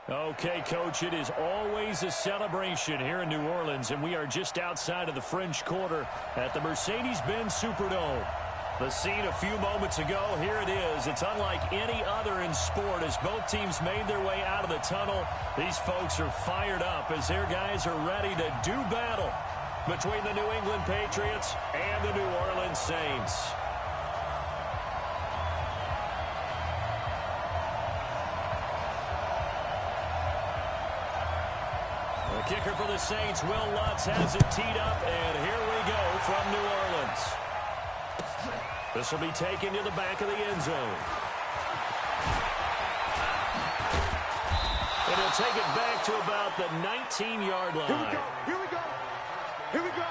Okay, Coach, it is always a celebration here in New Orleans, and we are just outside of the French Quarter at the Mercedes-Benz Superdome. The scene a few moments ago, here it is. It's unlike any other in sport as both teams made their way out of the tunnel. These folks are fired up as their guys are ready to do battle between the New England Patriots and the New Orleans Saints. The kicker for the Saints, Will Lutz, has it teed up, and here we go from New Orleans. This will be taken to the back of the end zone. And he'll take it back to about the 19-yard line. Here we go. Here we go. Here we go.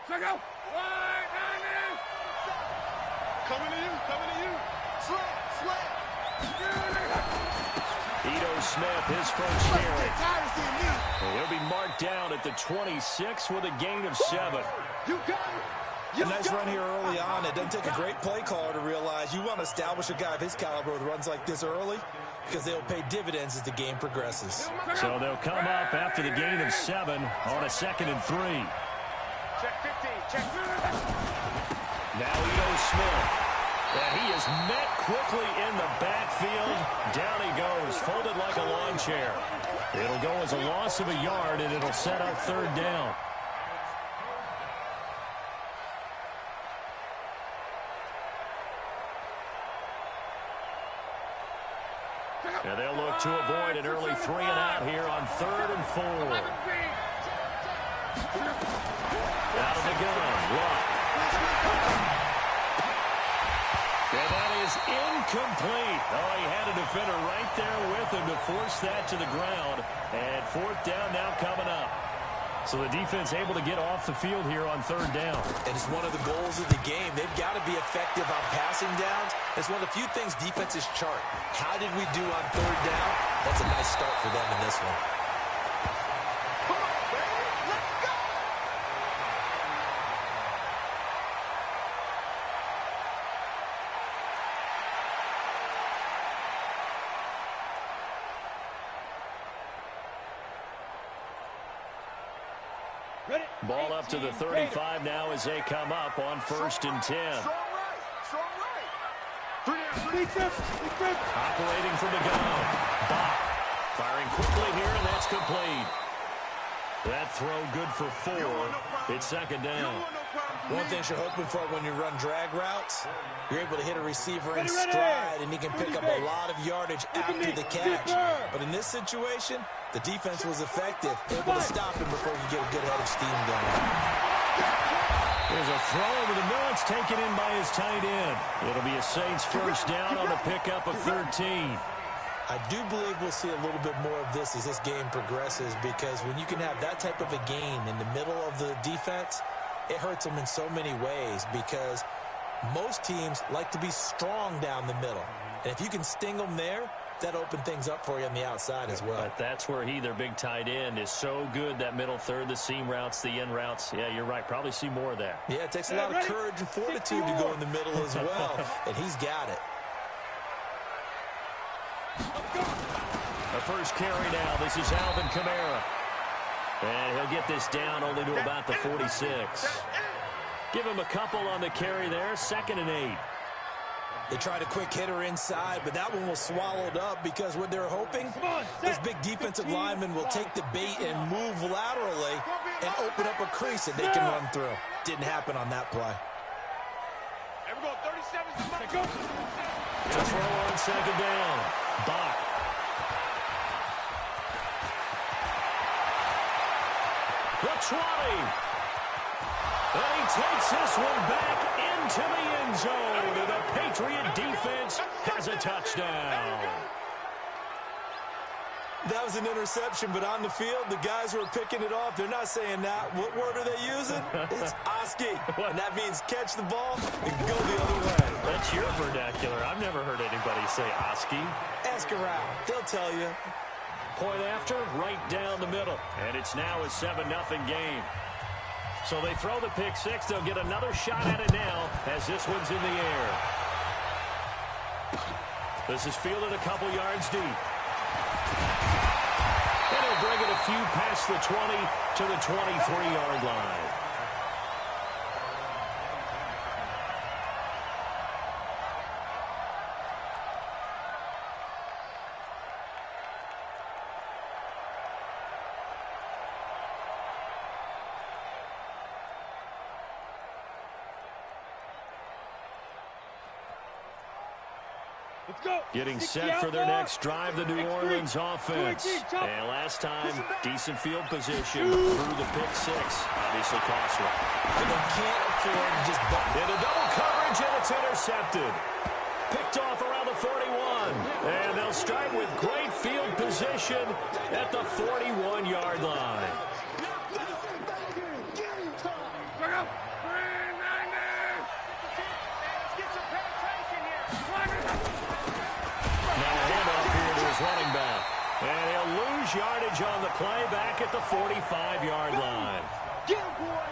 Check out. Coming to you, coming to you. Slant. Ito Smith, his first carry. And he'll be marked down at the 26 with a gain of 7. You got it. A nice run here early on. It doesn't take a great play caller to realize you want to establish a guy of his caliber with runs like this early because they'll pay dividends as the game progresses. So they'll come up after the gain of 7 on a 2nd and 3. Check 15. Check. Now Ito Smith. And he is met quickly in the backfield. Down he goes, folded like a lawn chair. It'll go as a loss of a yard, and it'll set up 3rd down. And they'll look to avoid an early 3 and out here on 3rd and 4. Out of the gun, Luck. And that is incomplete. Oh, he had a defender right there with him to force that to the ground. And 4th down now coming up. So the defense able to get off the field here on 3rd down. And it's one of the goals of the game. They've got to be effective on passing downs. It's one of the few things defenses chart. How did we do on 3rd down? That's a nice start for them in this one. Ball up to the 35 now as they come up on 1st and 10. Operating from the gun. Bach firing quickly here, and that's complete. That throw good for 4. It's 2nd down. One thing you're hoping for when you run drag routes, you're able to hit a receiver in stride, and he can pick up a lot of yardage after the catch. But in this situation, the defense was effective, able to stop him before he could get a good head of steam going. There's a throw over the middle. It's taken in by his tight end. It'll be a Saints 1st down on a pickup of 13. I do believe we'll see a little bit more of this as this game progresses, because when you can have that type of a gain in the middle of the defense, it hurts them in so many ways, because most teams like to be strong down the middle. And if you can sting them there, that opens things up for you on the outside as well. But that's where their big tight end, is so good, that middle third, the seam routes, the end routes. Yeah, you're right. Probably see more of that. Yeah, it takes a lot of courage and fortitude to go in the middle as well, and he's got it. The first carry now. This is Alvin Kamara. And he'll get this down only to about the 46. Give him a couple on the carry there. 2nd and 8. They tried a quick hitter inside, but that one was swallowed up, because what they're hoping, this big defensive lineman will take the bait and move laterally and open up a crease that they can run through. Didn't happen on that play. To throw on 2nd down. Bach. The 20. And he takes this one back into the end zone. And the Patriot defense has a touchdown. That was an interception, but on the field, the guys who are picking it off, they're not saying that. What word are they using? It's Oski, and that means catch the ball and go the other way. That's your vernacular. I've never heard anybody say Oski. Ask around. They'll tell you. Point after, right down the middle. And it's now a 7-0 game. So they throw the pick six. They'll get another shot at it now as this one's in the air. This is fielded a couple yards deep. And he'll bring it a few past the 20 to the 23-yard line. Getting set for their next drive, the New Orleans offense. And last time, decent field position through the pick six. Obviously costly. And they can't afford to just buck. Into double coverage, and it's intercepted. Picked off around the 41. And they'll start with great field position at the 41-yard line. Running back. And he'll lose yardage on the play back at the 45-yard line.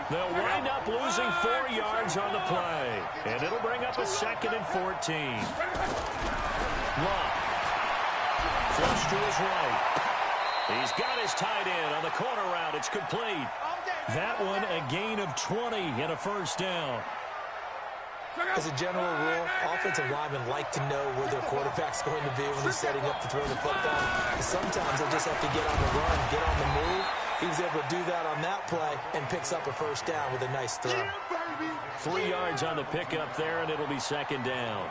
They'll wind up losing 4 yards on the play. And it'll bring up a 2nd and 14. Love. Flush to his right. He's got his tight end on the corner route. It's complete. That one a gain of 20 and a first down. As a general rule, offensive linemen like to know where their quarterback's going to be when he's setting up to throw the football. Sometimes they just have to get on the run, get on the move. He was able to do that on that play and picks up a first down with a nice throw. 3 yards on the pickup there, and it'll be 2nd down.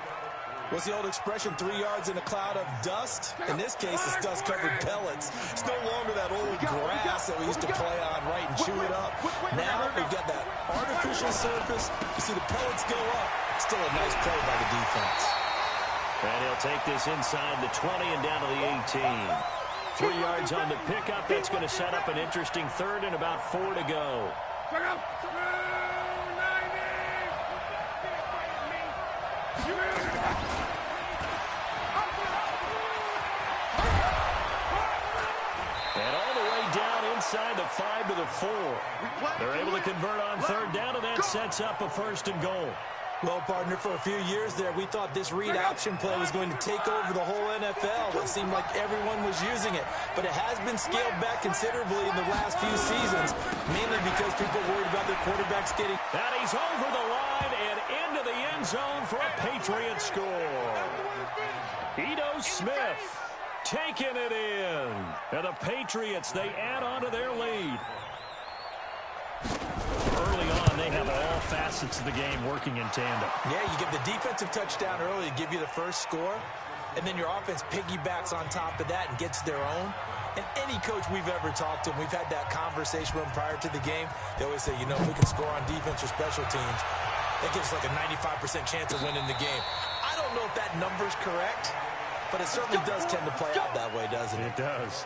What's the old expression, 3 yards in a cloud of dust? In this case, it's dust-covered pellets. It's no longer that old grass that we used to play on, right, and chew it up. Now we've got that artificial surface. You see the pellets go up. Still a nice play by the defense. And he'll take this inside the 20 and down to the 18. 3 yards on the pickup. That's going to set up an interesting 3rd and about 4 to go. Inside the 5 to the 4. They're able to convert on 3rd down, and that sets up a 1st and goal. Well, partner, for a few years there, we thought this read option play was going to take over the whole NFL. It seemed like everyone was using it, but it has been scaled back considerably in the last few seasons, mainly because people are worried about their quarterbacks getting... And he's over the line and into the end zone for a Patriot score. Ito Smith taking it in. And the Patriots, they add on to their lead. Early on, they have all facets of the game working in tandem. Yeah, you get the defensive touchdown early to give you the first score, and then your offense piggybacks on top of that and gets their own. And any coach we've ever talked to, and we've had that conversation with them prior to the game, they always say, you know, if we can score on defense or special teams, that gives us like a 95% chance of winning the game. I don't know if that number's correct, but it certainly does tend to play out that way, doesn't it? It does.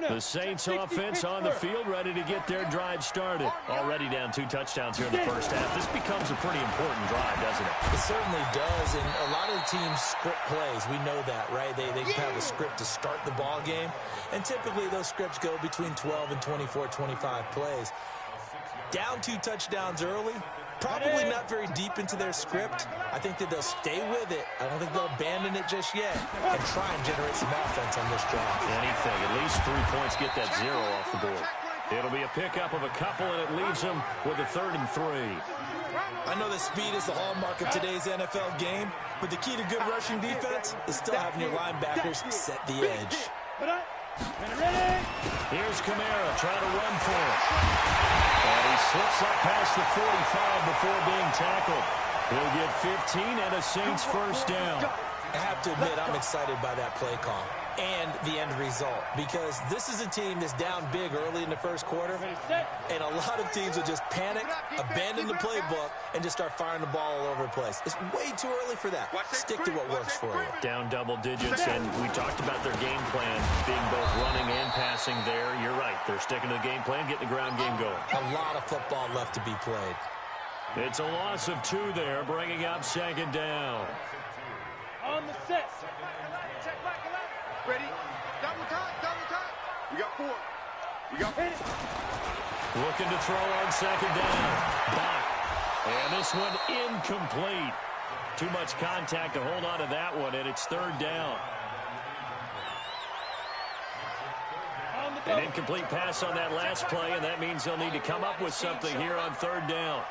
The Saints offense on the field, ready to get their drive started. Already down 2 touchdowns here in the first half. This becomes a pretty important drive, doesn't it? It certainly does, and a lot of the teams script plays. We know that, right? They have a script to start the ball game, and typically those scripts go between 12 and 24, 25 plays. Down 2 touchdowns early, probably not very deep into their script. I think that they'll stay with it. I don't think they'll abandon it just yet and try and generate some offense on this drive. Anything, at least 3 points, get that 0 off the board. It'll be a pickup of a couple, and it leaves them with a 3rd and 3. I know that speed is the hallmark of today's NFL game, but the key to good rushing defense is still having your linebackers set the edge. Here's Kamara trying to run for it. And he slips up past the 45 before being tackled. He'll get 15 and a Saints first down. I have to admit, I'm excited by that play call. and the end result, because this is a team that's down big early in the first quarter, and a lot of teams will just panic, abandon the playbook, and just start firing the ball all over the place. It's way too early for that. Stick to what works for you. Down double digits, and we talked about their game plan being both running and passing there. You're right. They're sticking to the game plan, getting the ground game going. A lot of football left to be played. It's a loss of 2 there, bringing up second down. On the set. Ready? Double time, double time. We got 4. We got 4. Looking to throw on second down. Back. And this one incomplete. Too much contact to hold on to that one, and it's third down. An incomplete pass on that last play, and that means they'll need to come up with something here on third down.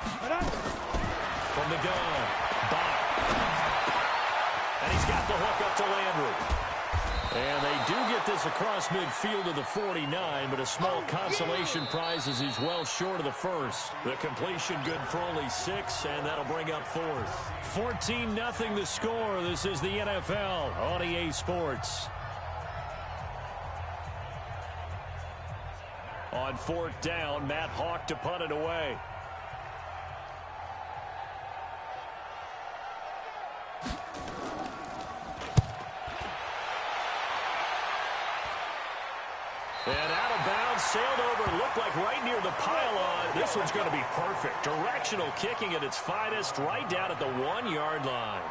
From the gun. Back. And he's got the hook up to Landry. And they do get this across midfield to the 49, but a small consolation prize as he's well short of the first. The completion good for only 6, and that'll bring up fourth. 14-0 the score. This is the NFL on EA Sports. On fourth down, Matt Hawk to punt it away. And out of bounds, sailed over, looked like right near the pylon. This one's going to be perfect. Directional kicking at its finest, right down at the 1-yard line.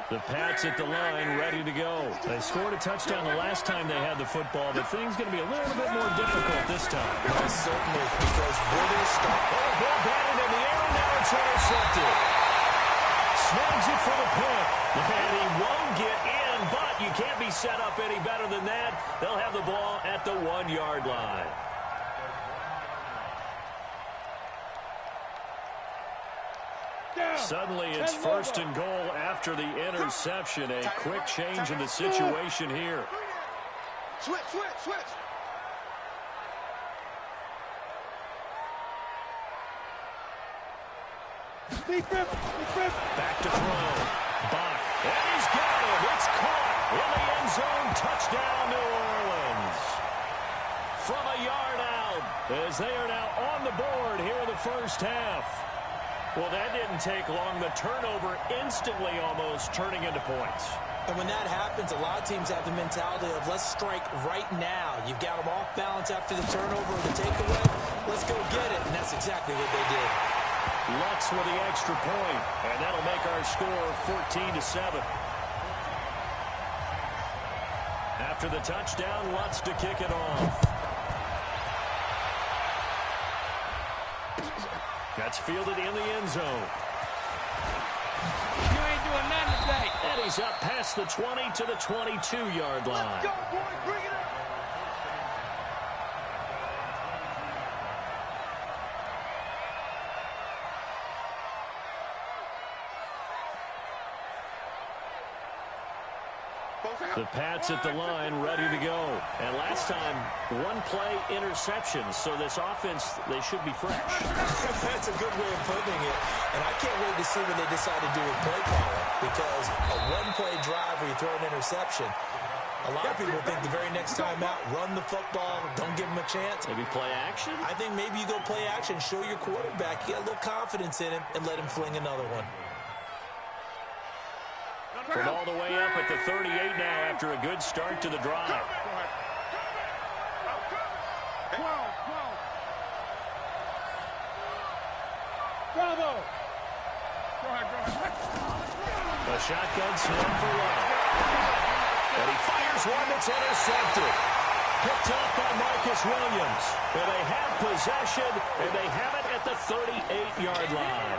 The Pats at the line, ready to go. They scored a touchdown the last time they had the football, but things going to be a little bit more difficult this time. Well, certainly, because Wooders start. Oh, ball batted in the air, and now it's intercepted. Snags it for the pick, and he won't get in, but you can't be set up any better than that. They'll have the ball at the 1-yard line. Suddenly, it's first and goal after the interception. A quick change in the situation here. Switch, switch, switch. Back to throw. Bach. And he's got it. It's caught in the end zone. Touchdown, New Orleans. From a yard out, as they are now on the board here in the first half. Well, that didn't take long. The turnover instantly almost turning into points. And when that happens, a lot of teams have the mentality of let's strike right now. You've got them off balance after the turnover or the takeaway. Let's go get it. And that's exactly what they did. Lutz with the extra point, and that'll make our score 14-7. After the touchdown, Lutz to kick it off. That's fielded in the end zone. You ain't doing nothing today. And he's up past the 20 to the 22-yard line. Let's go, boy. Bring it up. The Pats at the line, ready to go. And last time, one-play interception. So this offense, they should be fresh. That's a good way of putting it. And I can't wait to see what they decide to do with play calling. Because a one-play drive where you throw an interception, a lot of people think the very next time out, run the football, don't give them a chance. Maybe play action? I think maybe you go play action, show your quarterback, get a little confidence in him, and let him fling another one. From all the way up at the 38 now after a good start to the drive. Bravo. A shotgun snap for Love. And he fires one that's intercepted. Picked up by Marcus Williams. And they have possession, and they have it at the 38-yard line.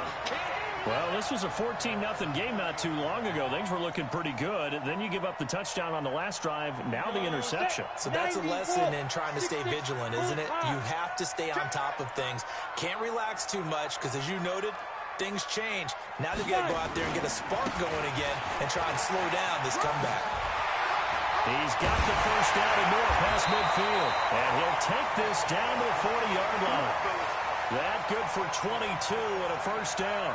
Well, this was a 14-0 game not too long ago. Things were looking pretty good. And then you give up the touchdown on the last drive. Now the interception. So that's a lesson in trying to stay vigilant, isn't it? You have to stay on top of things. Can't relax too much because, as you noted, things change. Now they've got to go out there and get a spark going again and try and slow down this comeback. He's got the first down and more past midfield. And he'll take this down to the 40-yard line. That good for 22 and a first down.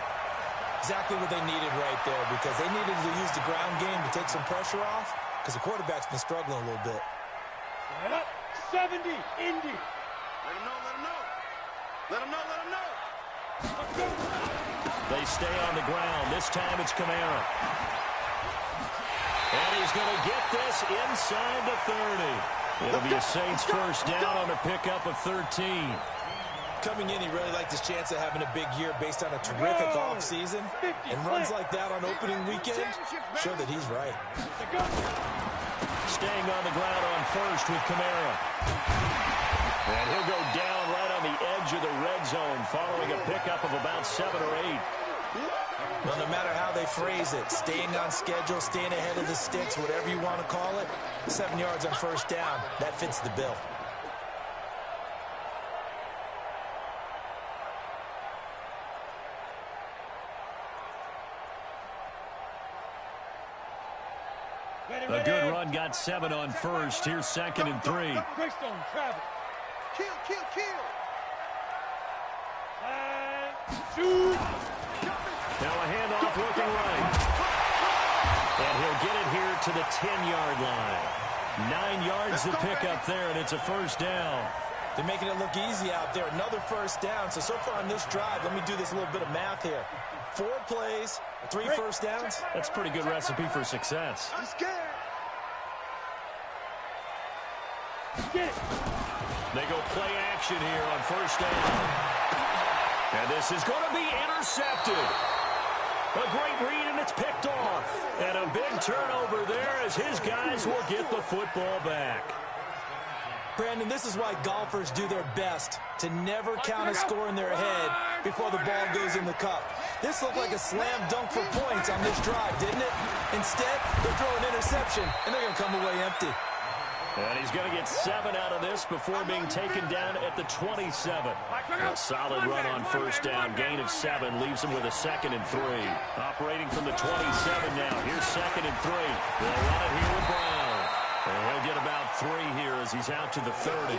Exactly what they needed right there, because they needed to use the ground game to take some pressure off, because the quarterback's been struggling a little bit. 70, Indy. Let him know, let him know. Let him know, let him know. They stay on the ground. This time it's Kamara. And he's going to get this inside the 30. It'll be a Saints first down on a pickup of 13. Coming in, he really liked his chance of having a big year based on a terrific offseason. And runs like that on opening weekend, show that he's right. Staying on the ground on first with Kamara. And he'll go down right on the edge of the red zone following a pickup of about 7 or 8. Well, no matter how they phrase it, staying on schedule, staying ahead of the sticks, whatever you want to call it, 7 yards on first down, that fits the bill. A good run got 7 on first. Here's 2nd and 3. Kill, kill, kill. Now a handoff looking right. And he'll get it here to the 10-yard line. 9 yards to pick up there, and it's a first down. They're making it look easy out there. Another first down. So far on this drive, let me do this little bit of math here. 4 plays, 3 first downs. That's a pretty good recipe for success. I'm scared. They go play action here on first down. And this is going to be intercepted. A great read, and it's picked off. And a big turnover there as his guys will get the football back. Brandon, this is why golfers do their best to never count a score in their head before the ball goes in the cup. This looked like a slam dunk for points on this drive, didn't it? Instead, they're throwing an interception, and they're going to come away empty. And he's going to get 7 out of this before being taken down at the 27. A solid run on first down. Gain of 7 leaves him with a 2nd and 3. Operating from the 27 now. Here's 2nd and 3. They'll run it here with Brown. And he'll get about 3 here as he's out to the 30.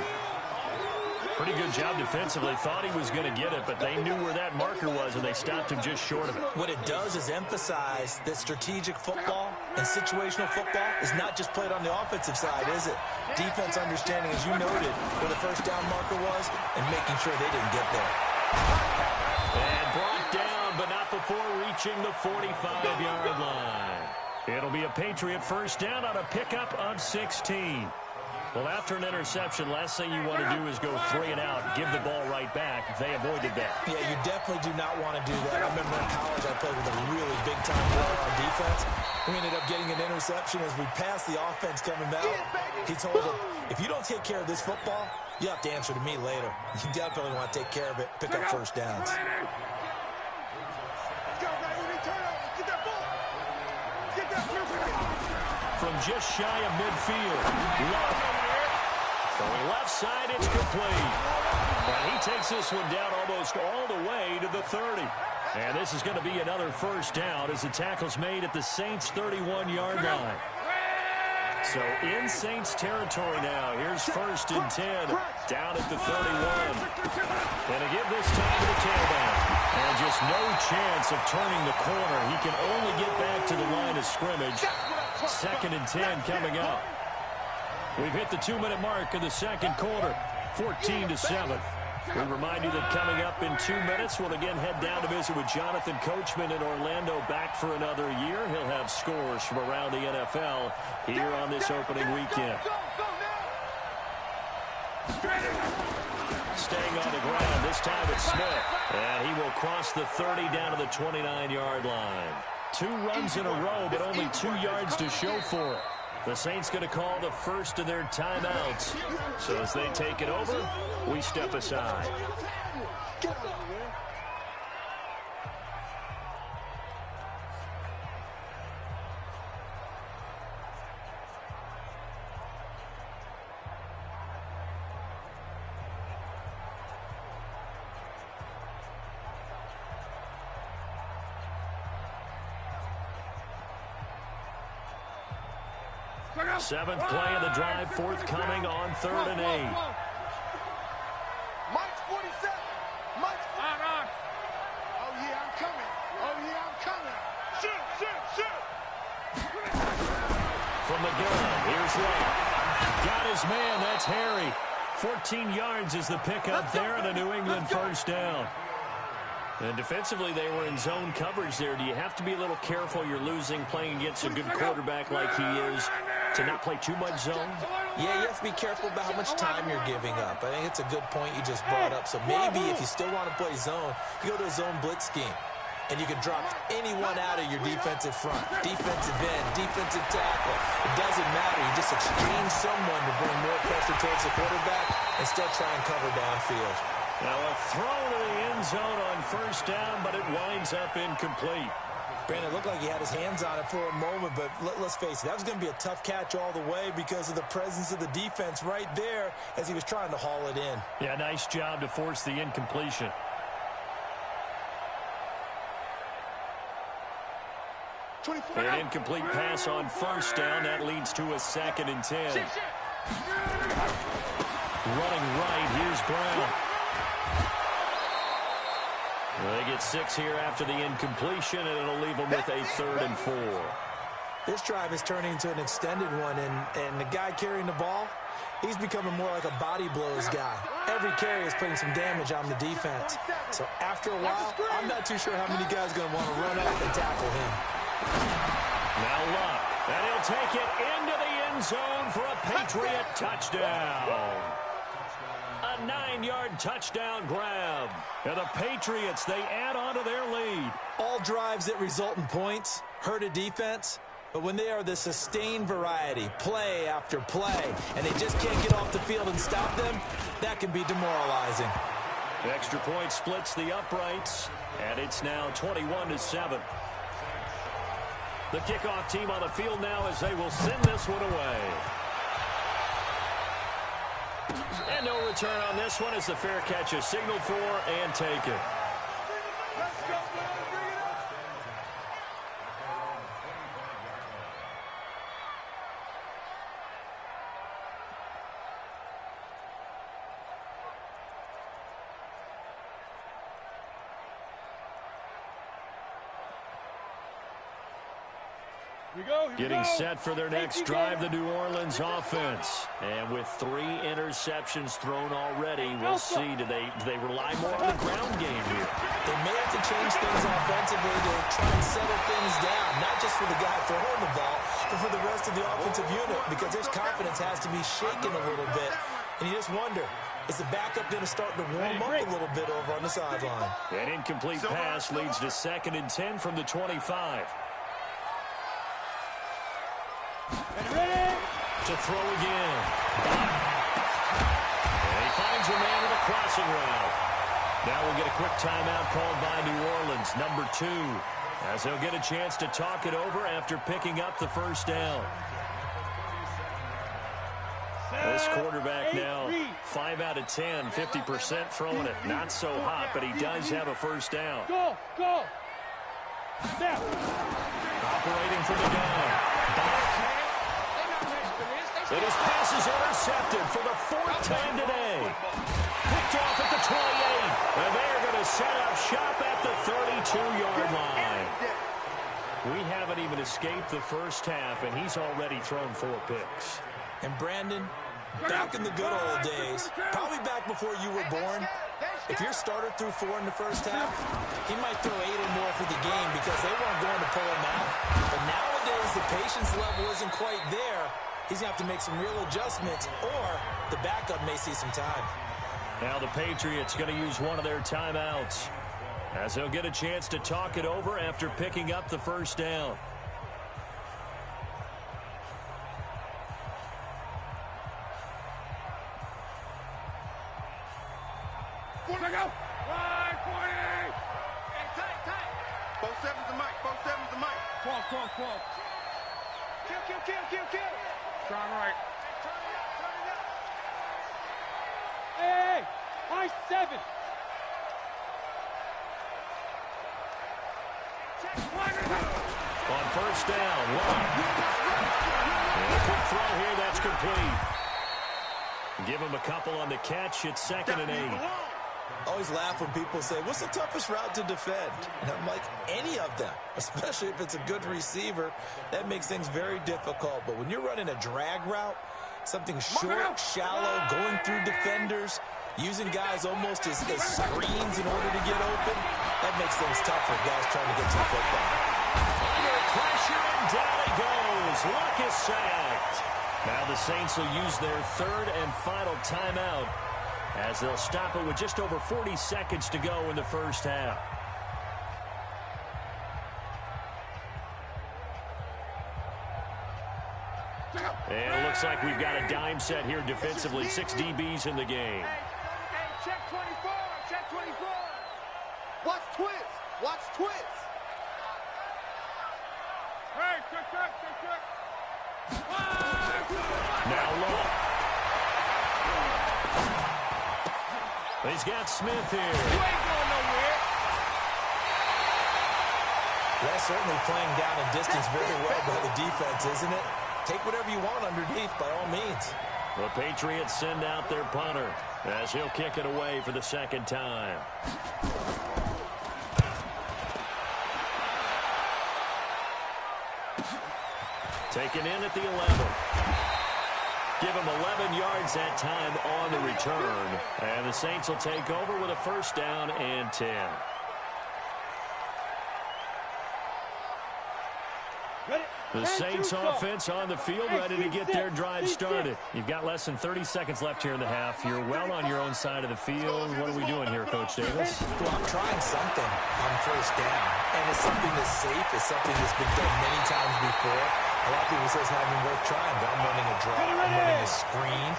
Pretty good job defensively. Thought he was going to get it, but they knew where that marker was, and they stopped him just short of it. What it does is emphasize that strategic football and situational football is not just played on the offensive side, is it? Defense understanding, as you noted, where the first down marker was and making sure they didn't get there. And brought down, but not before reaching the 45-yard line. It'll be a Patriot first down on a pickup of 16. Well, after an interception, last thing you want to do is go 3 and out, give the ball right back. They avoided that. Yeah, you definitely do not want to do that. I remember in college I played with a really big-time player on defense. We ended up getting an interception as we passed the offense coming out. He told him, if you don't take care of this football, you have to answer to me later. You definitely want to take care of it, pick up first downs. From just shy of midfield, Love. Throwing left side, it's complete. And he takes this one down almost all the way to the 30. And this is going to be another first down as the tackle's made at the Saints' 31-yard line. So in Saints territory now. Here's 1st and 10 down at the 31. And again this time to the tailback. And just no chance of turning the corner. He can only get back to the line of scrimmage. 2nd and 10 coming up. We've hit the 2-minute mark of the second quarter. 14-7. We remind you that coming up in 2 minutes, we'll again head down to visit with Jonathan Coachman in Orlando, back for another year. He'll have scores from around the NFL here on this opening weekend. Staying on the ground, this time it's Smith. And he will cross the 30 down to the 29-yard line. 2 runs in a row, but only 2 yards to show for it. The Saints going to call the first of their timeouts. So as they take it over, we step aside. Seventh play of the drive, forthcoming on 3rd and 8. Mike's 47. Mike's 47. Oh, yeah, I'm coming. Oh, yeah, I'm man, that's Harry. 14 yards is the pickup there, and a New England first down. And defensively, they were in zone coverage there. Do you have to be a little careful you're losing playing against a good quarterback like he is to not play too much zone? Yeah, you have to be careful about how much time you're giving up. I think it's a good point you just brought up. So maybe if you still want to play zone, you go to a zone blitz scheme. And you can drop anyone out of your defensive front. Defensive end, defensive tackle. It doesn't matter. You just exchange someone to bring more pressure towards the quarterback and still try and cover downfield. Now a throw to the end zone on first down, but it winds up incomplete. Brandon, it looked like he had his hands on it for a moment, but let's face it, that was going to be a tough catch all the way because of the presence of the defense right there as he was trying to haul it in. Yeah, nice job to force the incompletion. An incomplete pass on first down. That leads to a 2nd and 10. Running right, here's Brown. Well, they get 6 here after the incompletion, and it'll leave them with a 3rd and 4. This drive is turning into an extended one, and the guy carrying the ball, he's becoming more like a body blows guy. Every carry is putting some damage on the defense. So after a while, I'm not too sure how many guys are going to want to run up and tackle him. Now Luck, and he'll take it into the end zone for a Patriot touchdown. A 9-yard touchdown grab. And the Patriots, they add on to their lead. All drives that result in points hurt a defense, but when they are the sustained variety, play after play, and they just can't get off the field and stop them, that can be demoralizing. The extra point splits the uprights, and it's now 21-7. The kickoff team on the field now as they will send this one away. And no return on this one as the fair catch is signaled for and taken. Let's go, man. Bring it up. Getting set for their next drive, the New Orleans offense. And with 3 interceptions thrown already, we'll see, do they rely more on the ground game here? They may have to change things offensively to try and settle things down, not just for the guy throwing the ball, but for the rest of the offensive unit, because his confidence has to be shaken a little bit. And you just wonder, is the backup going to start to warm up a little bit over on the sideline? An incomplete pass leads to 2nd and 10 from the 25. To throw again. And he finds a man in a crossing route. Now we'll get a quick timeout called by New Orleans, number 2, as they'll get a chance to talk it over after picking up the first down. This quarterback now 5 out of 10, 50% throwing it. Not so hot, but he does have a first down. Go! Now. Operating from the gun. And his pass is intercepted for the 4th time today. Picked off at the 28. And they're going to set up shop at the 32-yard line. We haven't even escaped the first half, and he's already thrown 4 picks. And Brandon, back in the good old days, probably back before you were born, if your starter threw 4 in the first half, he might throw 8 or more for the game because they weren't going to pull him out. But nowadays, the patience level isn't quite there. He's going to have to make some real adjustments, or the backup may see some time. Now the Patriots going to use one of their timeouts as they'll get a chance to talk it over after picking up the first down. Go! Line 40! Hey, tight! 4-7's the mic, 4-7's the mic. Cross. Kill! Trying right. Turn it up. Hey! High 7! On first down, Long. And a quick throw here, that's complete. Give him a couple on the catch. It's 2nd and 8. I always laugh when people say, what's the toughest route to defend? And I'm like, any of them, especially if it's a good receiver. That makes things very difficult. But when you're running a drag route, Something short, shallow, going through defenders, using guys almost as screens in order to get open. That makes things tough for guys trying to get to the football. Under pressure, and down he goes. Luck is sacked. Now the Saints will use their third and final timeout as they'll stop it with just over 40 seconds to go in the first half. And it looks like we've got a dime set here defensively. 6 DBs in the game. Hey, check 24. Check 24. Watch twist. Watch twist. Hey, check. Now look. He's got Smith here. You ain't going nowhere. Well, certainly playing down and distance very well by the defense, isn't it? Take whatever you want underneath, by all means. The Patriots send out their punter as he'll kick it away for the second time. Taken in at the 11. Give him 11 yards that time on the return. And the Saints will take over with a first down and 10. The Saints offense on the field, ready to get their drive started. You've got less than 30 seconds left here in the half. You're well on your own side of the field. What are we doing here, Coach Davis? Well, I'm trying something on first down. And it's something that's safe. It's something that's been done many times before. A lot of people say it's not even worth trying, but I'm running a draw. I'm running a screen.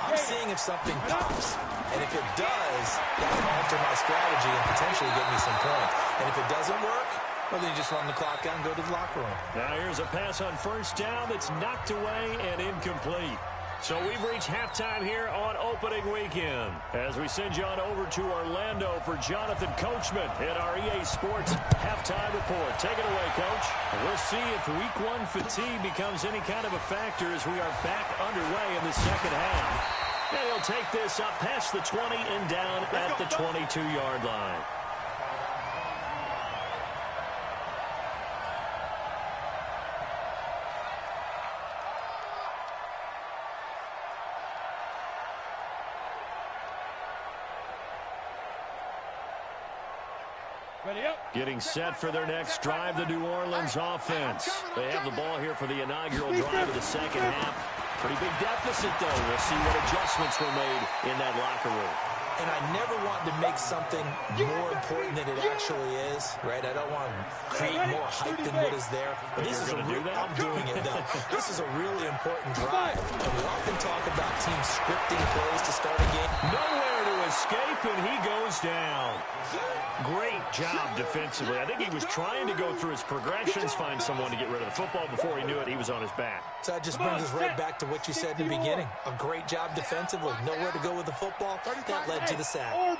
I'm seeing if something pops. And if it does, that can alter my strategy and potentially get me some points. And if it doesn't work, well, then you just run the clock out and go to the locker room. Now here's a pass on first down that's knocked away and incomplete. So we've reached halftime here on opening weekend as we send you on over to Orlando for Jonathan Coachman at our EA Sports halftime report. Take it away, Coach. We'll see if week 1 fatigue becomes any kind of a factor as we are back underway in the second half. And he'll take this up past the 20 and down at the 22-yard line. Getting set for their next drive, the New Orleans offense. They have the ball here for the inaugural drive of the second half. Pretty big deficit, though. We'll see what adjustments were made in that locker room. And I never want to make something more important than it actually is, right? I don't want to create more hype than what is there. But this is I'm doing it, though. This is a really important drive. And we often talk about teams scripting plays to start a game. Nowhere to escape, and he goes down. Great job defensively. I think he was trying to go through his progressions, find someone to get rid of the football. Before he knew it, he was on his back. So that just brings us right back to what you said in the beginning. A great job defensively. Nowhere to go with the football. That led to the sack. On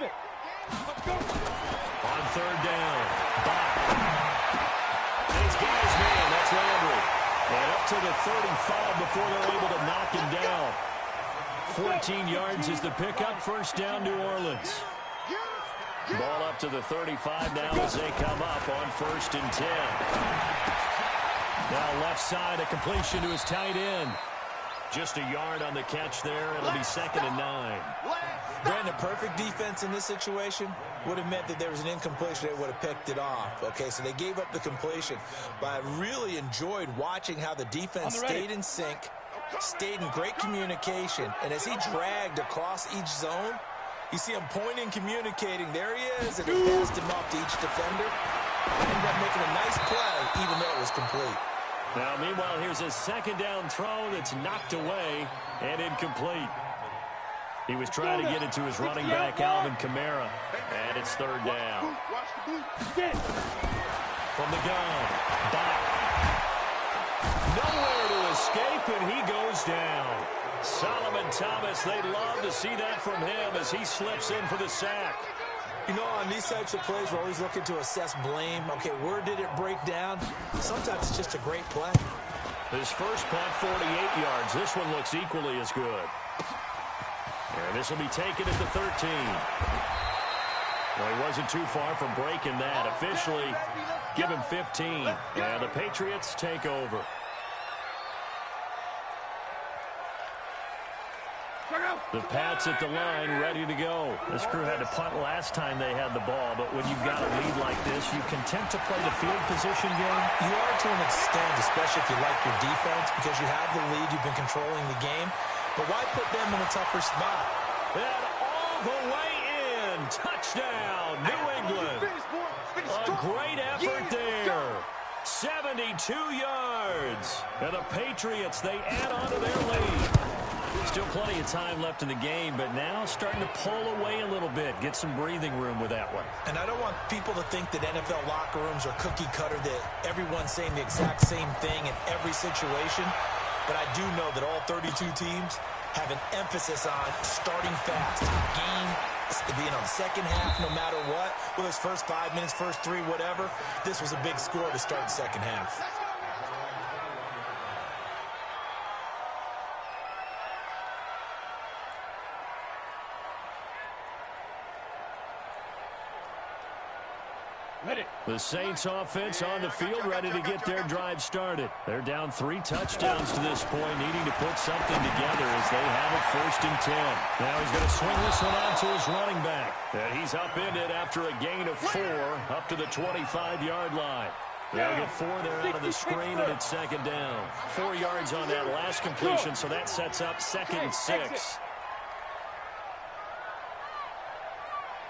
third down. Back. And he's got his man. That's Landry. And up to the 35 before they're able to knock him down. 14 yards is the pickup. First down, New Orleans. Ball up to the 35 now as they come up on first and 10. Now left side, a completion to his tight end. Just a yard on the catch there. It'll be 2nd and 9. Brandon, perfect defense in this situation would have meant that there was an incompletion. They would have picked it off. Okay, so they gave up the completion. But I really enjoyed watching how the defense stayed in sync, stayed in great communication. And as he dragged across each zone, you see him pointing, communicating. There he is, and he passed him off to each defender. Ended up making a nice play, even though it was complete. Now, meanwhile, here's a second down throw that's knocked away and incomplete. He was trying to get it to his running back, Alvin Kamara, and it's third down. From the gun, back. Nowhere to escape, and he goes down. Solomon Thomas, they'd love to see that from him as he slips in for the sack. You know, on these types of plays, we're always looking to assess blame. Okay, where did it break down? Sometimes it's just a great play. His first punt, 48 yards. This one looks equally as good. And this will be taken at the 13. Well, he wasn't too far from breaking that. Officially, give him 15. And the Patriots take over. The Pats at the line, ready to go. This crew had to punt last time they had the ball, but when you've got a lead like this, you content to play the field position game? You are to an extent, especially if you like your defense, because you have the lead, you've been controlling the game. But why put them in a tougher spot? And all the way in. Touchdown, New England. A great effort there. 72 yards. And the Patriots, they add on to their lead. Still plenty of time left in the game, but now starting to pull away a little bit. Get some breathing room with that one. And I don't want people to think that NFL locker rooms are cookie cutter, that everyone's saying the exact same thing in every situation. But I do know that all 32 teams have an emphasis on starting fast. Game, the second half, no matter what. Whether it's first 5 minutes, first 3, whatever. This was a big score to start the second half. The Saints offense on the field, ready to get their drive started. They're down 3 touchdowns to this point, needing to put something together as they have it 1st and 10. Now he's going to swing this one on to his running back. And he's upended after a gain of 4 up to the 25-yard line. They'll get 4 there out of the screen, and it's 2nd down. 4 yards on that last completion, so that sets up 2nd and 6.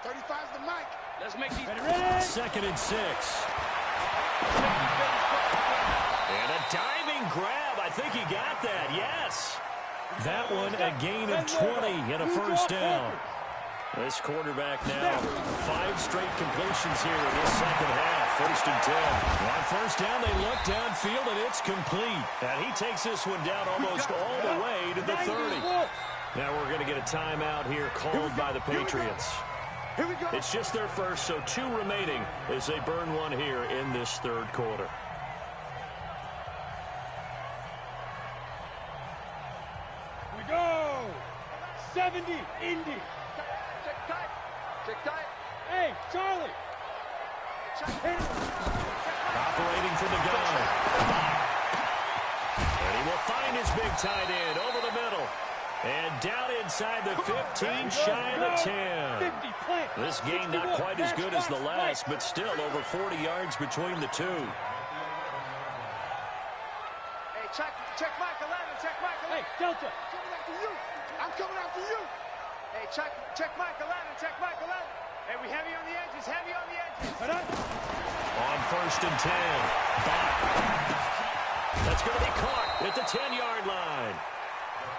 35's the mic. Let's make these 2nd and 6. And a diving grab. I think he got that. Yes. That one a gain of 20 and a 1st down. This quarterback now 5 straight completions here in this second half. 1st and 10. On 1st down, they look downfield, and it's complete. And he takes this one down almost all the way to the 30. Now we're going to get a timeout here called by the Patriots. It's just their first, so 2 remaining as they burn one here in this 3rd quarter. we go. 70, Indy. Check tight. Check tight. Hey, Charlie. Operating from the gun. And he will find his big tight end over the middle. And down inside the 15, shy of the 10. This game not quite as good as the last, but still over 40 yards between the 2. Hey, check Michael Allen, check Michael Allen. Hey, Delta. Coming after you. I'm coming after you. Hey, check Michael Allen, check Michael Allen. Hey, we heavy on the edges, heavy on the edges. On 1st and 10. Back. That's going to be caught at the 10-yard line.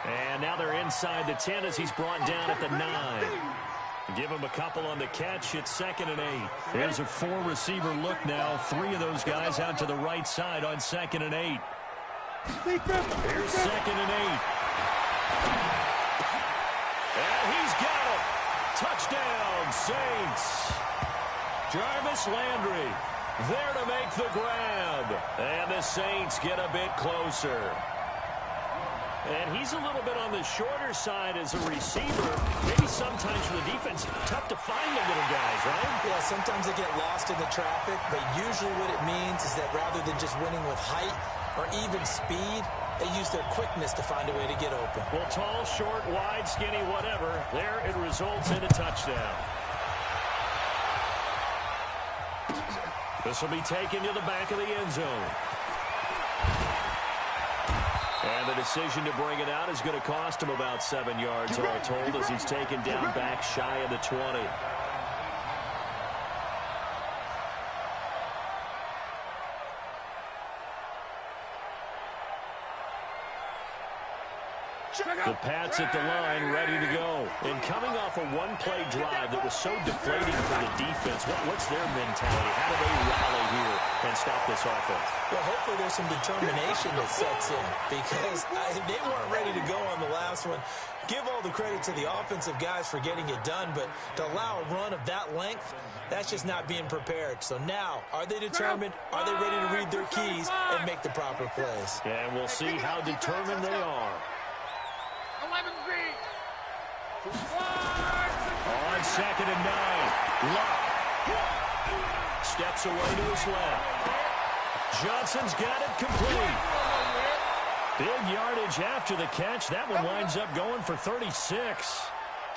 And now they're inside the 10 as he's brought down at the 9. Give him a couple on the catch. It's 2nd and 8. There's a 4-receiver look now. 3 of those guys out to the right side on 2nd and 8. Here's 2nd and 8. And he's got it. Touchdown, Saints. Jarvis Landry there to make the grab. And the Saints get a bit closer. And he's a little bit on the shorter side as a receiver. Maybe sometimes for the defense, tough to find the little guys, right? Yeah, sometimes they get lost in the traffic, but usually what it means is that rather than just winning with height or even speed, they use their quickness to find a way to get open. Well, tall, short, wide, skinny, whatever, there it results in a touchdown. This will be taken to the back of the end zone. And the decision to bring it out is going to cost him about 7 yards all told as he's taken down back shy of the 20. The Pats at the line, ready to go. And coming off a one-play drive that was so deflating for the defense, what's their mentality? How do they rally here and stop this offense? Well, hopefully there's some determination that sets in because they weren't ready to go on the last one. Give all the credit to the offensive guys for getting it done, but to allow a run of that length, that's just not being prepared. So now, are they determined? Are they ready to read their keys and make the proper plays? And we'll see how determined they are. 11 green. On 2nd and 9. Luck steps away to his left. Johnson's got it complete. Big yardage after the catch. That one winds up going for 36.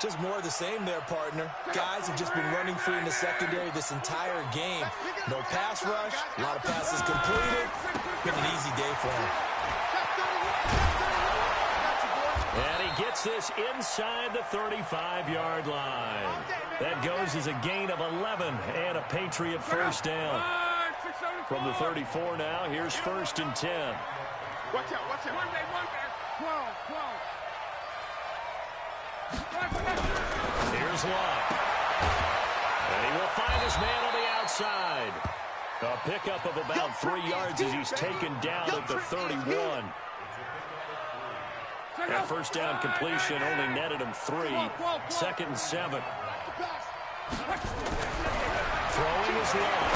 Just more of the same there, partner. Guys have just been running free in the secondary this entire game. No pass rush, a lot of passes completed. Been an easy day for him. And he gets this inside the 35-yard line. That goes as a gain of 11 and a Patriot first down. From the 34 now, here's 1st and 10. Watch out, watch out. 12. Here's Lott. And he will find his man on the outside. A pickup of about 3 yards as he's taken down at the 31. That first down completion only netted him 3. 2nd and 7. Throwing is Lott.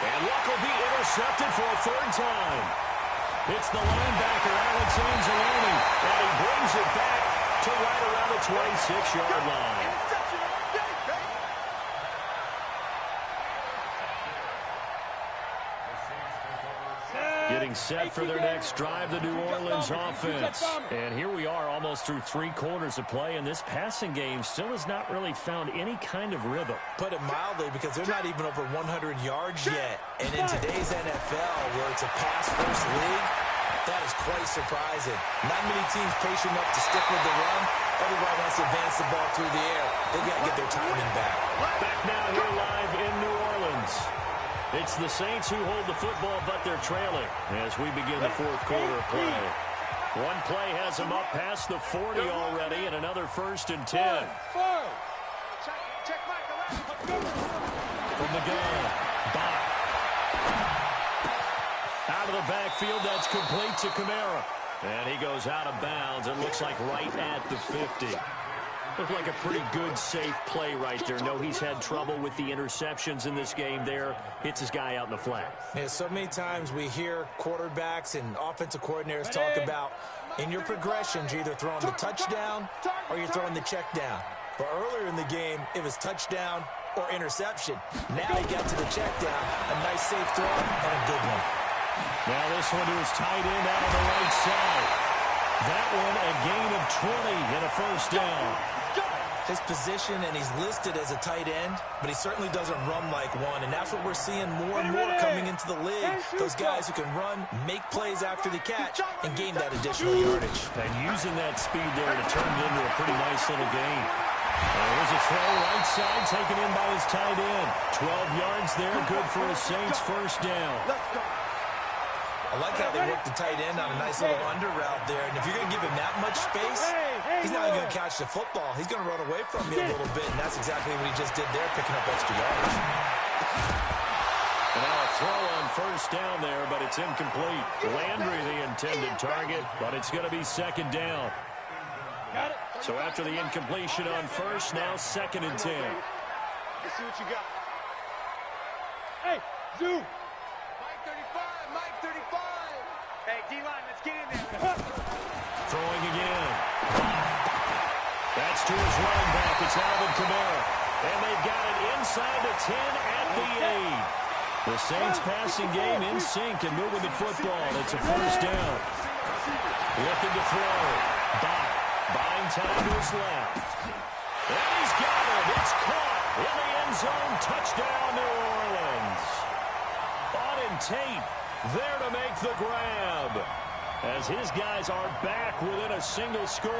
And Luck will be intercepted for a 3rd time. It's the linebacker, Alex Anzalone, and he brings it back to right around the 26-yard line. Getting set for their next drive, the New Orleans offense. And here we are almost through 3 quarters of play, and this passing game still has not really found any kind of rhythm. Put it mildly, because they're not even over 100 yards yet. And in today's NFL, where it's a pass-first league, that is quite surprising. Not many teams patient enough to stick with the run. Everybody wants to advance the ball through the air. They've got to get their timing back. Back now here live in New Orleans. It's the Saints who hold the football, but they're trailing as we begin the 4th quarter of play. One play has them up past the 40 already, and another 1st and 10. From the gun, Bach. Out of the backfield, that's complete to Kamara. And he goes out of bounds. It looks like right at the 50. Looked like a pretty good, safe play right there. No, he's had trouble with the interceptions in this game there. Hits his guy out in the flat. Yeah, so many times we hear quarterbacks and offensive coordinators talk about in your progressions, you're either throwing the touchdown or you're throwing the check down. But earlier in the game, it was touchdown or interception. Now he got to the check down. A nice, safe throw and a good one. Now this one to his tight end out on the right side. That one a gain of 20 and a first down. His position, and he's listed as a tight end, but he certainly doesn't run like one, and that's what we're seeing more and more coming into the league. Those guys who can run, make plays after the catch, and gain that additional yardage. And using that speed there to turn it into a pretty nice little gain. And here's a throw right side taken in by his tight end. 12 yards there, good for a Saints first down. I like how they work the tight end on a nice little under route there. And if you're going to give him that much space, he's not even going to catch the football. He's going to run away from you a little bit, and that's exactly what he just did there, picking up extra yardage. And now a throw on first down there, but it's incomplete. Landry the intended target, but it's going to be 2nd down. So after the incompletion on first, now 2nd and 10. Let's see what you got. Hey, Zoo. Mike 35. Hey, D-line, let's get in there. Throwing again. That's to his running back. It's Alvin Kamara. And they've got it inside the 10 at the 8. The Saints passing game in sync and moving the football. It's a first down. Looking to throw. Bach buying time to his left. And he's got it. It's caught in the end zone. Touchdown, New Orleans. Auden Tate there to make the grab as his guys are back within a single score.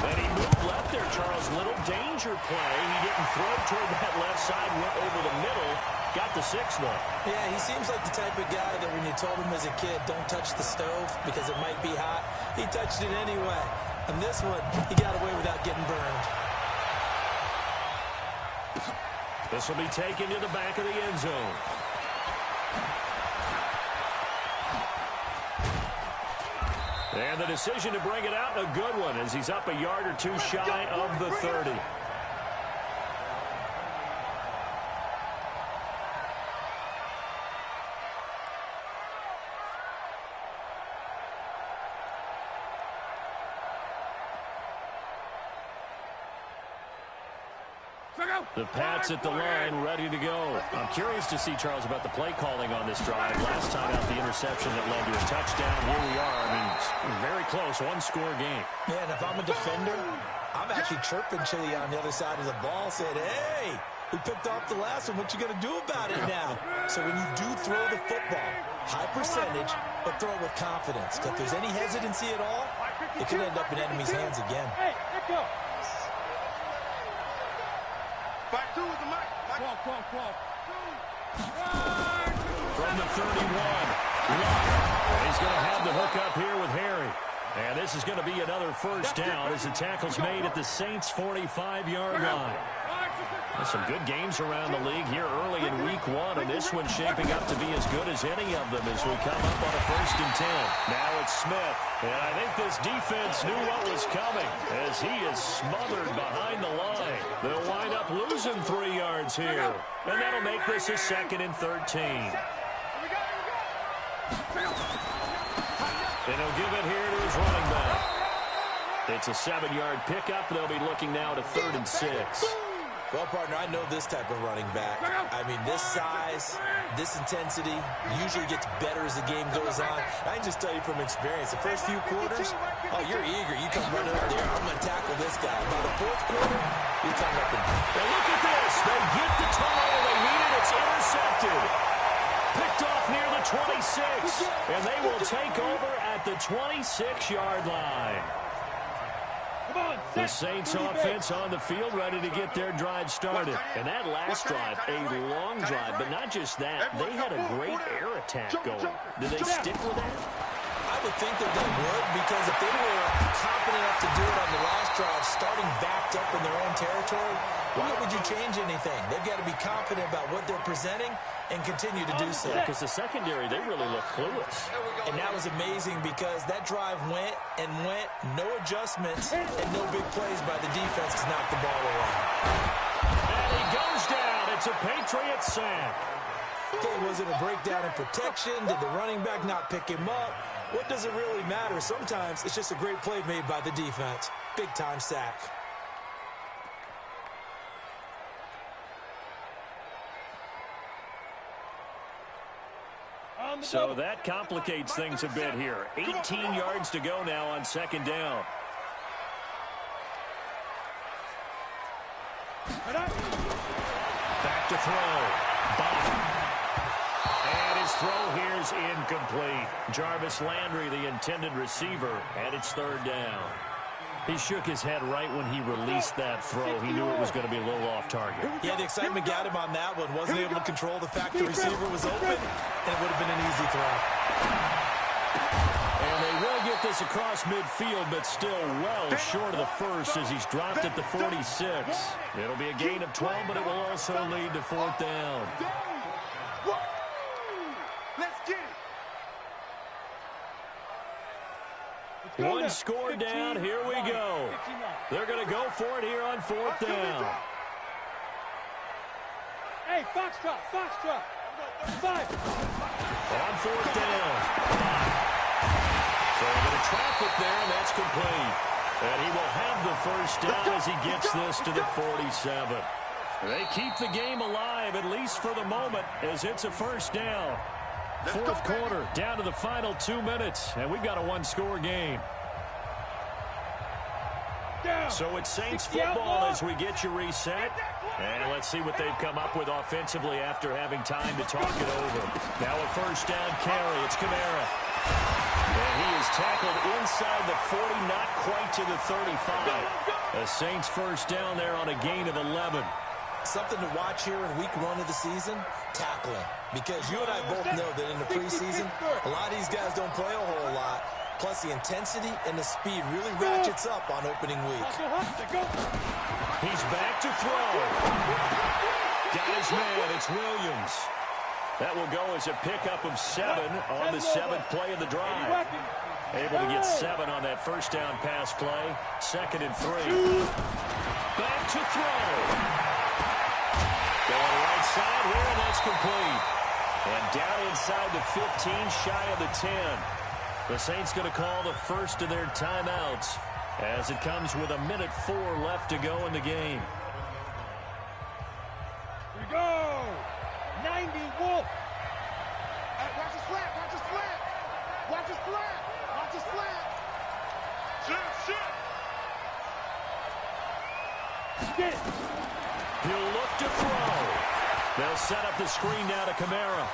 And he moved left there, Charles. Little danger play. He didn't throw toward that left side, went over the middle, got the 6th one. Yeah, he seems like the type of guy that when you told him as a kid, don't touch the stove because it might be hot, he touched it anyway. And this one, he got away without getting burned. This will be taken to the back of the end zone. And the decision to bring it out, a good one, as he's up a yard or 2 shy of the 30. The Pats at the line, ready to go. I'm curious to see, Charles, about the play calling on this drive. Last time out, the interception that led to a touchdown. Here we are. I mean, very close, one-score game. Yeah, and if I'm a defender, I'm actually chirping Chili on the other side of the ball, saying, hey, we picked off the last one. What you going to do about it now? So when you do throw the football, high percentage, but throw it with confidence. Because if there's any hesitancy at all, it could end up in enemy's hands again. Hey, let go. Back two is the mic. Come. From the 31, and he's going to have the hook up here with Harry. And this is going to be another first down as the tackle's made at the Saints' 45-yard line. There's some good games around the league here early in week 1, and this one's shaping up to be as good as any of them as we come up on a 1st and 10. Now it's Smith, and I think this defense knew what was coming as he is smothered behind the line. They'll wind up losing 3 yards here, and that'll make this a 2nd and 13. And he'll give it here to his running back. It's a 7-yard pickup. They'll be looking now to 3rd and 6. Well, partner, I know this type of running back. I mean, this size, this intensity usually gets better as the game goes on. I can just tell you from experience, the first few quarters, oh, you're eager. You come running up there, I'm going to tackle this guy. By the 4th quarter, you're coming up and... Now look at this. They get the turnover they needed. It's intercepted. Picked off near the 26. And they will take over at the 26-yard line. The Saints offense on the field ready to get their drive started. And that last drive, a long drive, but not just that. They had a great air attack going. Did they stick with that? I would think that they would, because if they were confident enough to do it on the last drive, starting backed up in their own territory, why would you change anything? They've got to be confident about what they're presenting and continue to do so. Because the secondary, they really look clueless. And that was amazing because that drive went, no adjustments, and no big plays by the defense to knock the ball away. And he goes down. It's a Patriot sack. Okay, was it a breakdown in protection? Did the running back not pick him up? What does it really matter? Sometimes it's just a great play made by the defense. Big-time sack. So that complicates things a bit here. 18 yards to go now on 2nd down. Back to throw. And his throw here is incomplete. Jarvis Landry, the intended receiver, and it's 3rd down. He shook his head right when he released that throw. He knew it was going to be a little off target. Yeah, the excitement got him on that one. Wasn't able to control the fact the receiver was open, and it would have been an easy throw. And they will get this across midfield, but still well short of the first as he's dropped at the 46. It'll be a gain of 12, but it will also lead to 4th down. Let's get it. One score down. Here we go. They're going to go for it here on 4th down. Hey, Foxtrot. 5. On 4th down. So a bit of traffic there, and that's complete. And he will have the first down as he gets this to the 47. They keep the game alive, at least for the moment, as it's a first down. 4th quarter, down to the final 2 minutes, and we've got a one-score game. So it's Saints football as we get you reset. And let's see what they've come up with offensively after having time to talk it over. Now a first down carry. It's Kamara. And he is tackled inside the 40, not quite to the 35. The Saints first down there on a gain of 11. Something to watch here in week 1 of the season, tackling. Because you and I both know that in the preseason, a lot of these guys don't play a whole lot. Plus, the intensity and the speed really ratchets up on opening week. He's back to throw. Got his man. It's Williams. That will go as a pickup of 7 on the 7th play of the drive. Able to get 7 on that first down pass play. 2nd and 3. Back to throw. Going right side here, and that's complete. And down inside the 15, shy of the 10. The Saints going to call the first of their timeouts as it comes with 1:04 left to go in the game. slant. Watch a slant. Watch a slant. Watch a slant. Shit. Skip. He'll look to throw. They'll set up the screen now to Kamara.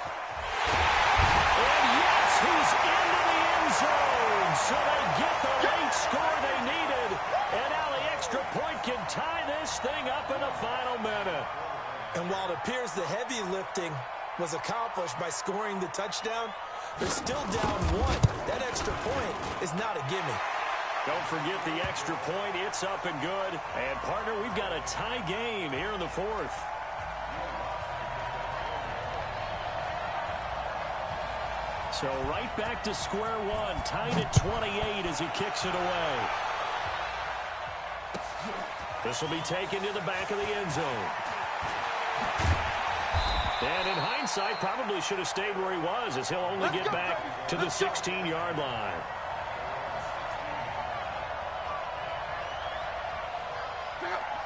And yes, he's into the end zone. So they get the late score they needed. And now the extra point can tie this thing up in the final minute. And while it appears the heavy lifting was accomplished by scoring the touchdown, they're still down one. That extra point is not a gimme. Don't forget the extra point. It's up and good. And, partner, we've got a tie game here in the fourth. So right back to square one. Tied at 28 as he kicks it away. This will be taken to the back of the end zone. And in hindsight, probably should have stayed where he was, as he'll only get back to the 16-yard line.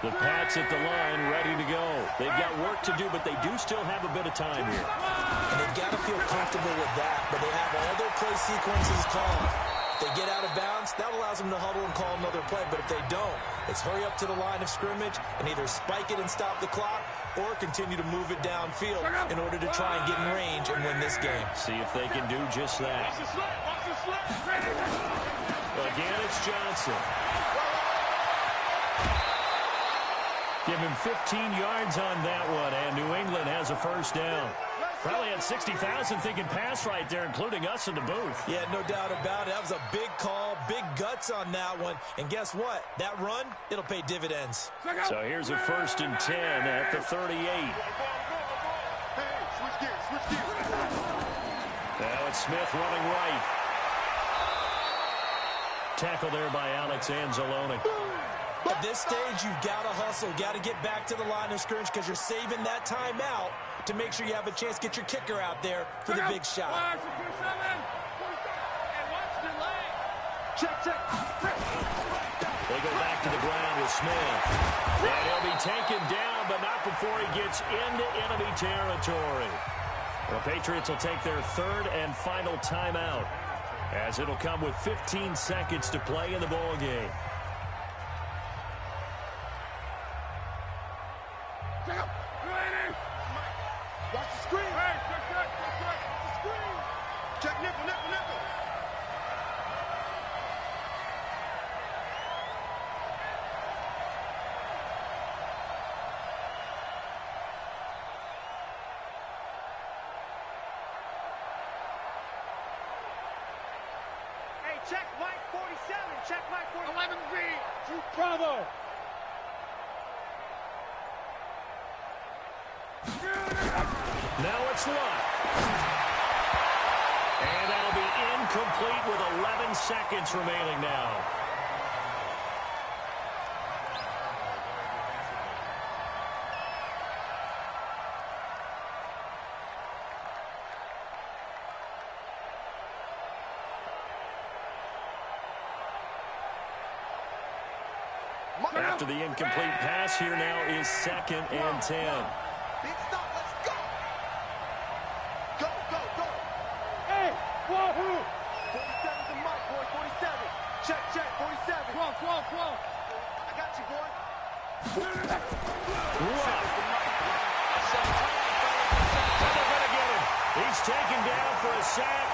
The Pats at the line, ready to go. They've got work to do, but they do still have a bit of time here. And they've got to feel comfortable with that, but they have all their play sequences called. If they get out of bounds, that allows them to huddle and call another play. But if they don't, it's hurry up to the line of scrimmage and either spike it and stop the clock or continue to move it downfield in order to try and get in range and win this game. See if they can do just that. Again, it's Johnson. Give him 15 yards on that one, and New England has a first down. Probably had 60,000 thinking pass right there, including us in the booth. Yeah, no doubt about it. That was a big call, big guts on that one. And guess what? That run, it'll pay dividends. So here's a 1st and 10 at the 38. Hey, switch gears. Now it's Smith running right. Tackle there by Alex Anzalone. At this stage, you've got to hustle, got to get back to the line of scrimmage because you're saving that timeout to make sure you have a chance to get your kicker out there for the big shot. Check. They go back to the ground with Smith. And he'll be taken down, but not before he gets into enemy territory. The Patriots will take their 3rd and final timeout, as it'll come with 15 seconds to play in the ball game. Watch the screen. Hey, check. Watch the screen. Check nickel. Hey, check Mike 47. Check Mike 47. 11B. Bravo. Now it's Luck. And that'll be incomplete with 11 seconds remaining now. After the incomplete pass, here now is 2nd and 10. Big stop, let's go. Go. Hey, wahoo. 47's the mic, boy, 47. Check, 47. 12. I got you, boy. Luck. They're going to get him. He's taken down for a sack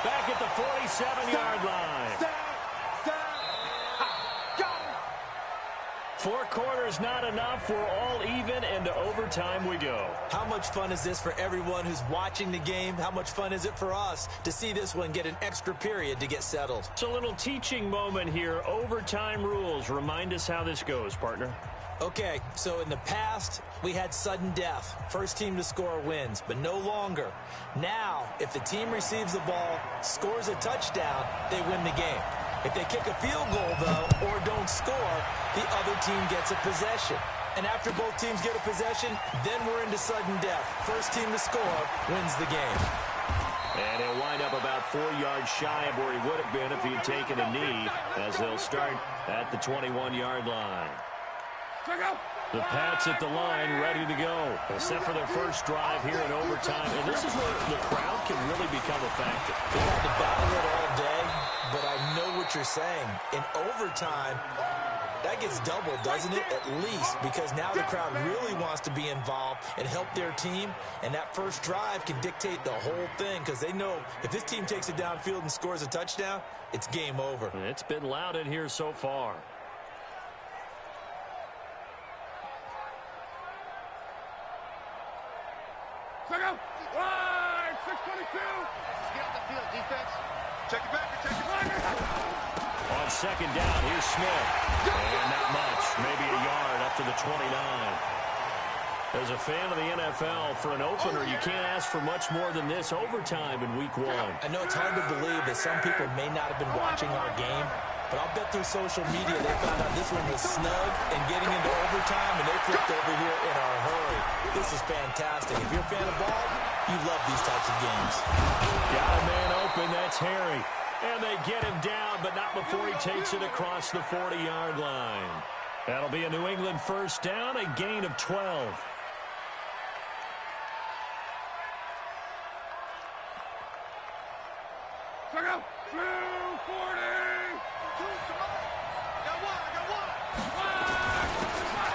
back at the 47-yard line. Sack. Go. 4 quarters not enough. We're all even, and to overtime we go. How much fun is this for everyone who's watching the game? How much fun is it for us to see this one get an extra period to get settled? It's a little teaching moment here. Overtime rules. Remind us how this goes, partner. Okay, so in the past, we had sudden death. First team to score wins, but no longer. Now, if the team receives the ball, scores a touchdown, they win the game. If they kick a field goal, though, or don't score, the other team gets a possession. And after both teams get a possession, then we're into sudden death. First team to score wins the game. And he'll wind up about 4 yards shy of where he would have been if he had taken a knee, as they'll start at the 21-yard line. The Pats at the line, ready to go. Except for their first drive here in overtime. And this is where the crowd can really become a factor. They've had to battle it all day, but I know what you're saying. In overtime, that gets doubled, doesn't it? At least, because now the crowd really wants to be involved and help their team. And that first drive can dictate the whole thing because they know if this team takes it downfield and scores a touchdown, it's game over. It's been loud in here so far. Line, 622. Get on the field, defense. Check it back. On second down, here's Smith. And not much, maybe a yard up to the 29. As a fan of the NFL, for an opener, you can't ask for much more than this overtime in Week 1. I know it's hard to believe that some people may not have been watching our game, but I'll bet through social media they found out this one was snug and getting into overtime, and they flipped over here in a hurry. This is fantastic. If you're a fan of ball, you love these types of games. Got a man open, that's Harry. And they get him down, but not before he takes it across the 40-yard line. That'll be a New England first down, a gain of 12. Check out. 240.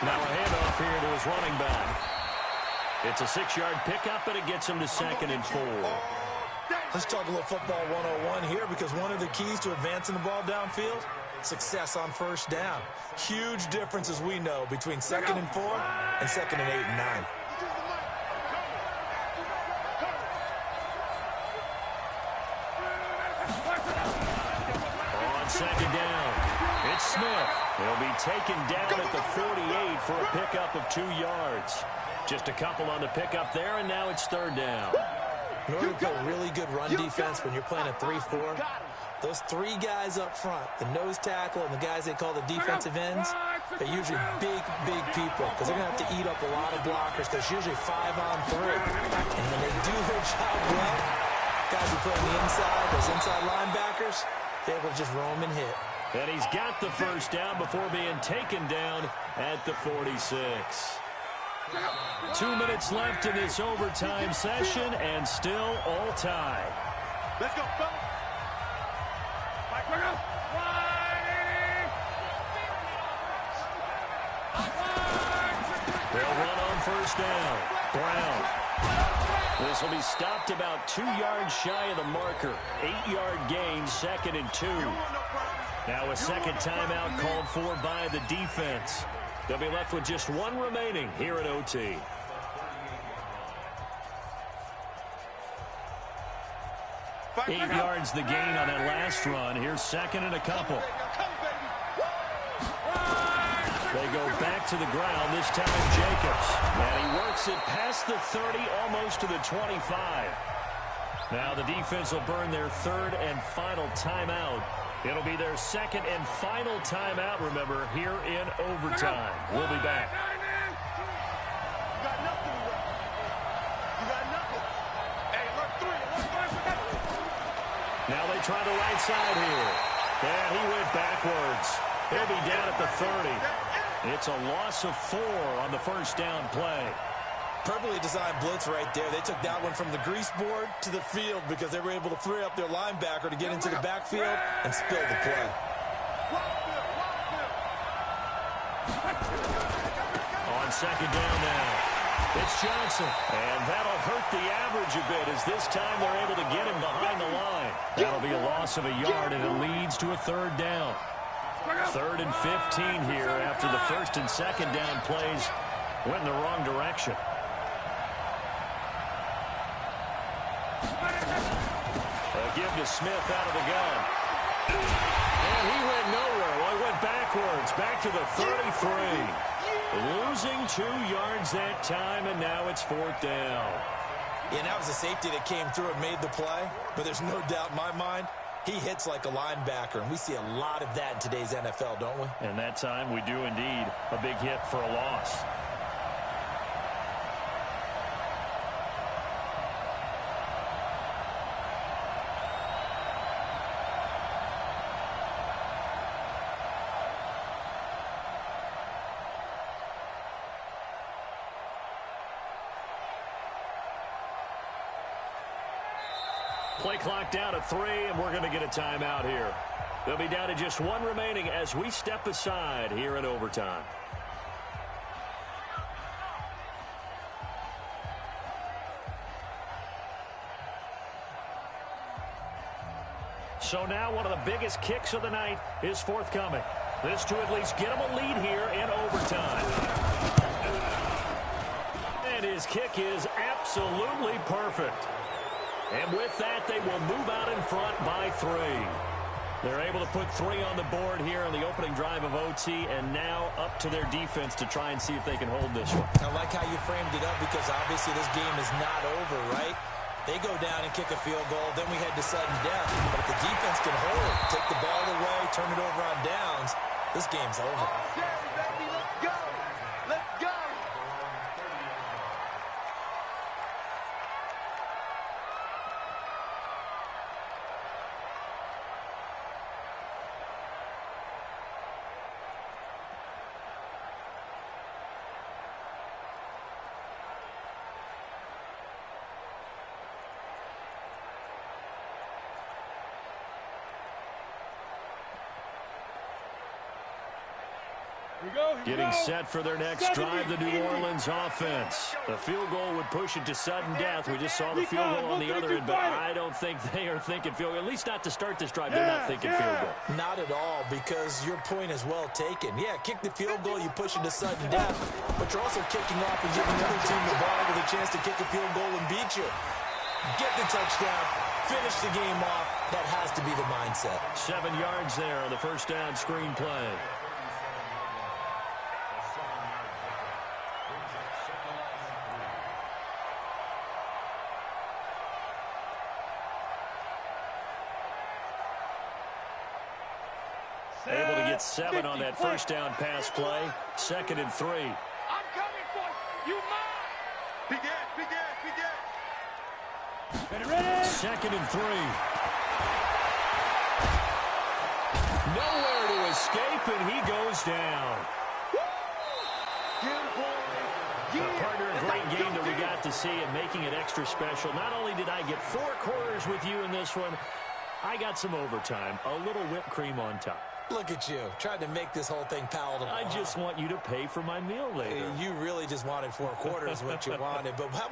Now a handoff here to his running back. It's a 6-yard pickup, and it gets him to 2nd and 4. Let's talk a little football 101 here because one of the keys to advancing the ball downfield, success on first down. Huge difference, as we know, between 2nd and 4 and 2nd and 8 and 9. On second down, it's Smith. He'll be taken down at the 48 for a pickup of 2 yards. Just a couple on the pickup there, and now it's 3rd down. In order to play really good run defense when you're playing a 3-4, those 3 guys up front, the nose tackle and the guys they call the defensive ends, they're usually big people because they're going to have to eat up a lot of blockers because it's usually 5-on-3. And when they do their job well, guys who play on the inside, those inside linebackers, they're able to just roam and hit. And he's got the first down before being taken down at the 46. 2 minutes left in this overtime session, and still all tied. Let's go, fellas. Mike, look out. 180. They'll run on first down. Brown. This will be stopped about 2 yards shy of the marker. 8-yard gain, 2nd and 2. Now a second timeout called for by the defense. They'll be left with just 1 remaining here at OT. Eight yards the gain on that last run. Here's 2nd and a couple. They go back to the ground, this time Jacobs. And he works it past the 30, almost to the 25. Now the defense will burn their 3rd and final timeout. It'll be their 2nd and final timeout, remember, here in overtime. We'll be back. You got nothing. You got nothing. Hey, look 3. Now they try the right side here. And he went backwards. He'll be down at the 30. It's a loss of 4 on the first down play. Perfectly designed blitz right there. They took that one from the grease board to the field because they were able to free up their linebacker to get into the backfield and spill the play. On second down now, it's Johnson. And that'll hurt the average a bit as this time they're able to get him behind the line. That'll be a loss of a yard, and it leads to a 3rd down. 3rd and 15 here after the 1st and 2nd down plays went in the wrong direction. Give to Smith out of the gun. And he went nowhere. Well, he went backwards, back to the 33. Losing 2 yards that time, and now it's 4th down. Yeah, and that was a safety that came through and made the play. But there's no doubt in my mind, he hits like a linebacker. And we see a lot of that in today's NFL, don't we? And that time we do indeed. A big hit for a loss. Play clock down to 3, and we're going to get a timeout here. They'll be down to just 1 remaining as we step aside here in overtime. So now one of the biggest kicks of the night is forthcoming. This to at least get him a lead here in overtime. And his kick is absolutely perfect. And with that, they will move out in front by 3. They're able to put 3 on the board here on the opening drive of OT, and now up to their defense to try and see if they can hold this one. I like how you framed it up because obviously this game is not over, right? They go down and kick a field goal, then we head to sudden death. But if the defense can hold it, take the ball away, turn it over on downs, this game's over. Baby, let's go. Let's go. Getting set for their next drive, the New Orleans offense. The field goal would push it to sudden death. We just saw the field goal on the other end, but I don't think they are thinking field goal. At least not to start this drive. They're not thinking field goal. Not at all, because your point is well taken. Yeah, kick the field goal, you push it to sudden death, but you're also kicking off and giving the other team the ball with a chance to kick a field goal and beat you. Get the touchdown, finish the game off. That has to be the mindset. 7 yards there on the first down screen play. Able to get 7 on that first down pass play. 2nd and 3. I'm coming for you. You mine. Big ass, big ass, big ass. Ready? 2nd and 3. Nowhere to escape, and he goes down. A partner, a great game that we got to see and making it extra special. Not only did I get 4 quarters with you in this one, I got some overtime, a little whipped cream on top. Look at you, trying to make this whole thing palatable. I just want you to pay for my meal later. You really just wanted 4 quarters, what you wanted. But how